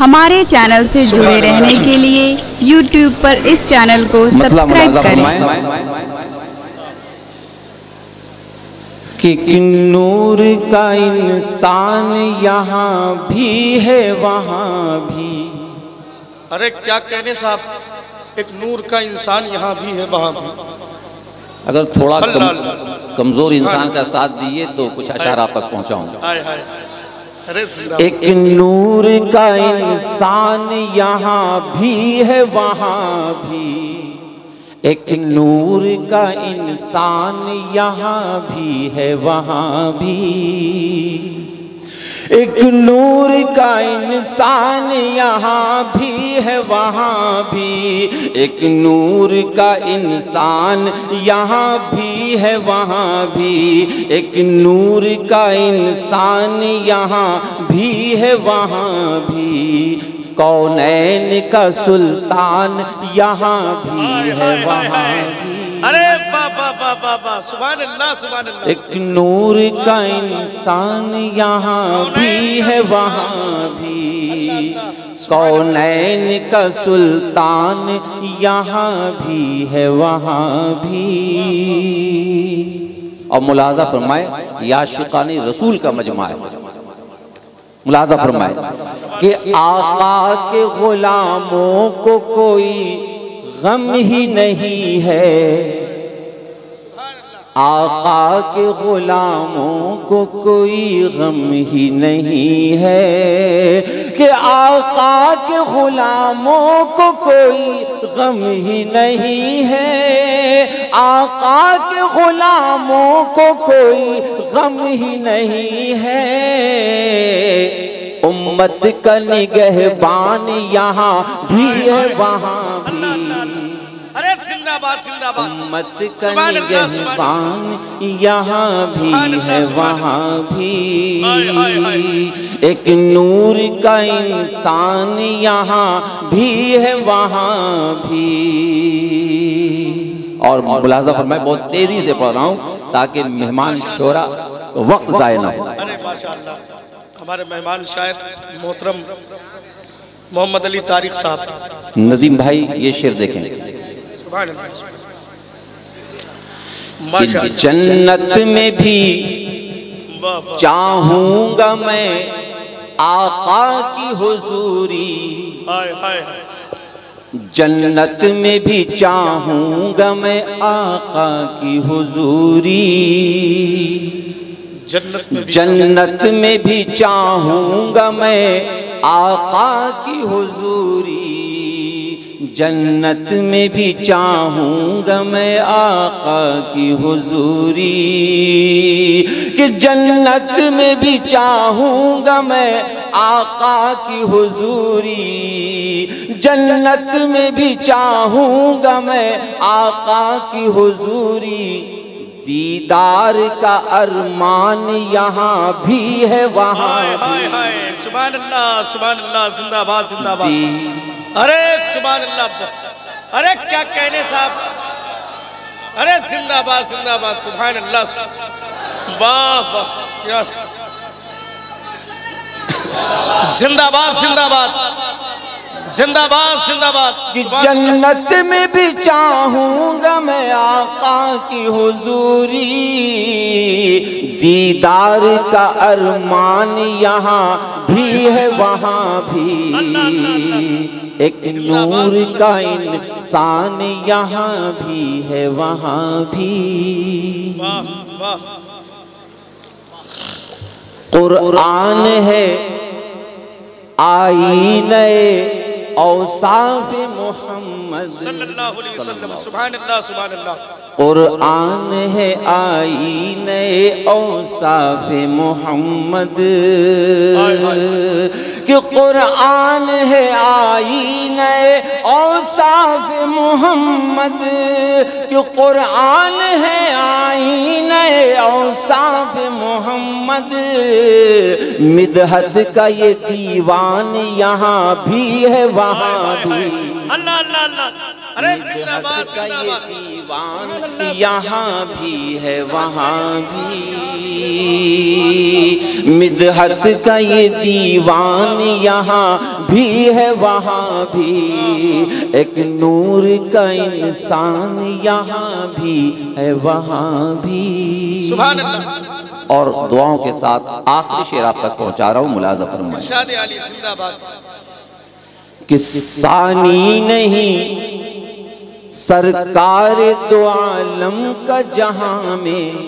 हमारे चैनल से जुड़े रहने के लिए YouTube पर इस चैनल को सब्सक्राइब करें। कि नूर का इंसान यहाँ भी है वहाँ भी। अरे क्या कहने साहब, एक नूर का इंसान यहाँ भी है वहाँ भी। अगर थोड़ा कमजोर इंसान का साथ दिए तो कुछ अशार आप तक पहुँचाऊंगा। एक नूर का इंसान यहाँ भी है वहाँ भी, एक नूर का इंसान यहाँ भी है वहाँ भी, एक नूर का इंसान यहाँ भी है वहाँ भी, एक नूर का इंसान यहाँ भी है वहाँ भी, एक नूर का इंसान यहाँ भी है वहाँ भी, कौनैन का सुल्तान यहाँ भी है वहाँ भी। अरे बाबा बाबा बा, सुभान अल्लाह सुभान अल्लाह। एक नूर का इंसान यहाँ भी है वहाँ भी, कौनैन का सुल्तान यहाँ भी है वहाँ भी। और मुलाजा फरमाए याशिकानी रसूल का मजमा है। मुलाजा फरमाए कि आका के गुलामों को कोई गम ही नहीं है, आका के गुलामों को कोई गम ही नहीं है, कि आका के गुलामों को कोई गम ही नहीं है, आका के गुलामों को कोई गम ही नहीं है, उम्मत का निगहबान यहाँ भी है वहाँ भी। अरे जिंदाबाद जिंदाबाद। उम्मत का निगहबान यहाँ भी है वहाँ भी, एक नूर का इंसान यहाँ भी है वहाँ भी। और मुलाजा फरमाए बहुत तेजी से पढ़ रहा हूँ ताकि मेहमान शोरा वक्त ज़ाया ना हो। अरे माशाअल्लाह, हमारे मेहमान शायर मोहतरम मोहम्मद अली तारिक साहब। नदीम भाई ये शेर देखें कि जन्नत में भी चाहूंगा मैं आका की हुजूरी, जन्नत में भी चाहूंगा मैं आका की हुजूरी, जन्नत में भी चाहूंगा मैं आका की हुजूरी, जन्नत में भी चाहूंगा मैं आका की हुजूरी, कि जन्नत में भी चाहूंगा मैं आका की हुजूरी, जन्नत में भी चाहूंगा मैं आका की हुजूरी, दीदार का अरमान यहाँ भी है वहाँ भी। सुभान अल्लाह सुभान अल्लाह, जिंदाबाद जिंदाबाद। अरे सुभान अल्लाह, अरे क्या कहने साहब, अरे जिंदाबाद जिंदाबाद सुभान अल्लाह, वाह वाह यस, जिंदाबाद जिंदाबाद जिंदाबाद जिंदाबाद। कि जन्नत में भी चाहूंगा मैं आका की हुजूरी, दीदार का अरमान यहाँ भी है वहाँ भी, एक नूर का इंसान यहाँ भी है वहाँ भी। कुरान है आईने औसाफ मोहम्मद सल्लल्लाहु अलैहि वसल्लम। सुभान अल्लाह सुभान अल्लाह। कुरान है आईने औसाफ मोहम्मद, कि कुरान है आईने औसाफ मोहम्मद, कि कुरान है आईने औसाफ मोहम्मद, मिदहत का ये दीवान यहाँ भी है वहाँ भी। अल्लाह अल्लाह अल्लाह। अरे जिंदाबाद जिंदाबाद। दीवान यहाँ भी है वहाँ भी, मिदहत का ये दीवान यहाँ भी है वहाँ भी, एक नूर का इंसान यहाँ भी है वहाँ भी। सुभान अल्लाह। और दुआओं के साथ आखिरी शेर आप तक पहुंचा रहा हूं, मुलाज़ा फरमाइए। इरशाद अली जिंदाबाद। कि सानी नहीं सरकार दो आलम का जहां में,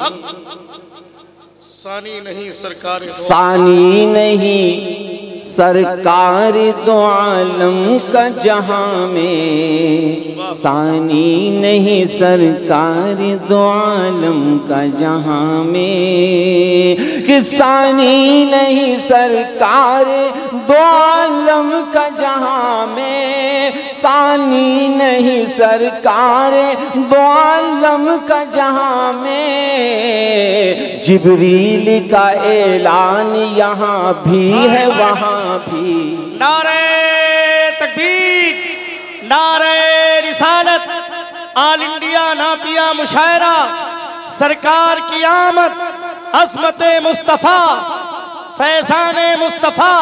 सानी नहीं सरकार, सानी नहीं सरकार दो आलम का जहां में, सानी नहीं सरकार दो आलम का जहां में, कि सानी नहीं सरकार दो आलम का जहां में, सानी नहीं सरकार दो आलम का जहां में, जिब्रील का ऐलान यहाँ भी है वहाँ भी। नारे तकबीर, नारे रिसालत, ऑल इंडिया नातिया मुशायरा, सरकार की आमद, अज़मत मुस्तफ़ा, फैज़ान मुस्तफ़ा।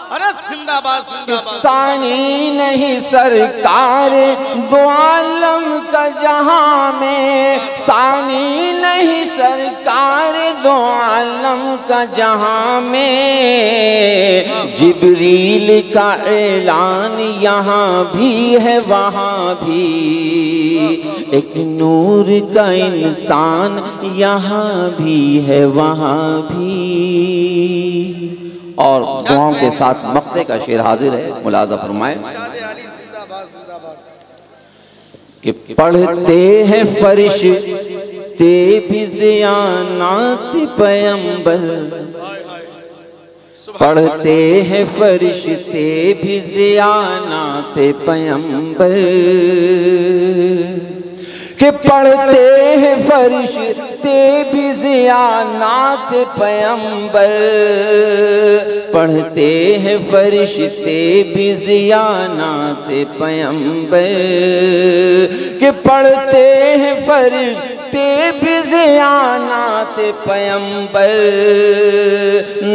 अरे जिंदाबाद जिंदाबाद। सानी नहीं सरकार दो आलम का जहां में, सानी नहीं सरकार दो आलम का जहां में, जिब्रील का ऐलान यहाँ भी है वहाँ भी, एक नूर का इंसान यहाँ भी है वहाँ भी। और दुआओं के साथ मक्ते का शेर हाजिर है, मुलाज़ा फरमाए। कि पढ़ते हैं फरिश्ते भी ज़ियानात पैगंबर, पढ़ते हैं फरिश्ते भी ज़ियानात पैगंबर, कि पढ़ते हैं फरिश्ते भी ज़ियानात पैगंबर, पढ़ते हैं फरिश्ते भी ज़ियानात पैगंबर, कि पढ़ते हैं फरिश्ते भी ज़ियानात पैगंबर,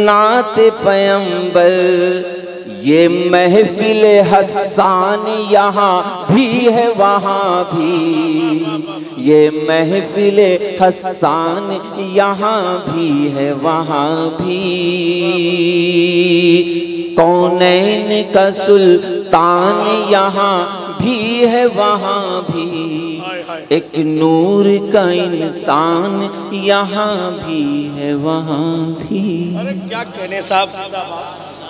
नात पैगंबर। ये महफिल हसन यहाँ भी है वहाँ भी, ये महफिल हसन यहाँ भी है वहाँ भी, कौनैन का सुल्तान यहाँ भी है वहाँ भी, एक नूर का इंसान यहाँ भी है वहाँ भी। अरे क्या कहने साहब, जिंदाबाद।